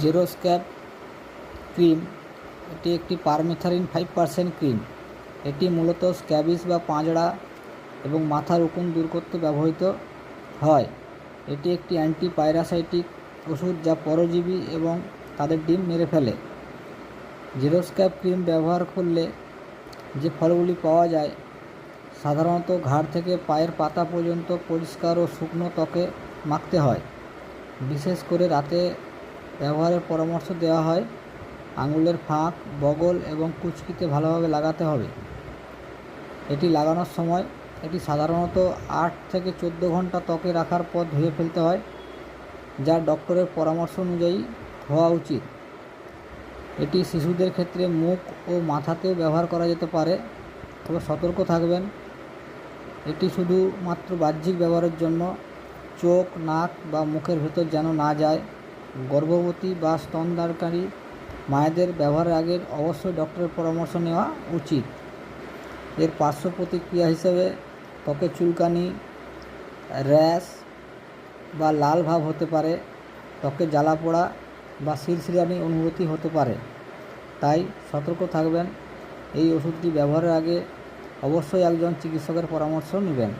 জেরোস্ক্যাপ cream এটি একটি পারমেথারিন 5% cream. এটি মূলত স্ক্যাবিস বা পাঁজড়া এবং মাথার উকুন দূর করতে ব্যবহৃত হয়। এটি একটি অ্যান্টিপাইরাসাইটিক ওষুধ যা পরজীবী এবং তাদের ডিম মেরে ফেলে। জেরোস্ক্যাপ ক্রিম ব্যবহার করলে যে ফলগুলি পাওয়া যায় সাধারণত ঘাড় থেকে পায়ের পাতা পর্যন্ত পরিষ্কার ও শুকনো ত্বকে মাখতে হয়। বিশেষ করে রাতে ব্যবহারের পরামর্শ দেওয়া হয়। আঙুলের ফাঁক, বগল এবং কুঁচকিতে ভালোভাবে লাগাতে হবে। এটি লাগানোর সময় এটি সাধারণত 8 থেকে 14 ঘন্টা ত্বকে রাখার পর ধুয়ে ফেলতে হয়, যা ডক্টরের পরামর্শ অনুযায়ী হওয়া উচিত। এটি শিশুদের ক্ষেত্রে মুখ ও মাথাতেও ব্যবহার করা যেতে পারে, তবে সতর্ক থাকবেন। এটি শুধুমাত্র বাহ্যিক ব্যবহারের জন্য, চোখ, নাক বা মুখের ভেতর যেন না যায়। গর্ভবতী বা স্তনদানকারী মায়েদের ব্যবহারের আগে অবশ্যই ডক্টরের পরামর্শ নেওয়া উচিত। এর পার্শ্ব প্রতিক্রিয়া হিসেবে ত্বকে চুলকানি, র্যাশ বা লাল ভাব হতে পারে, ত্বকে জ্বালা পোড়া বা শিরশিরানি অনুভূতি হতে পারে। তাই সতর্ক থাকবেন। এই ওষুধটি ব্যবহারের আগে অবশ্যই একজন চিকিৎসকের পরামর্শ নেবেন।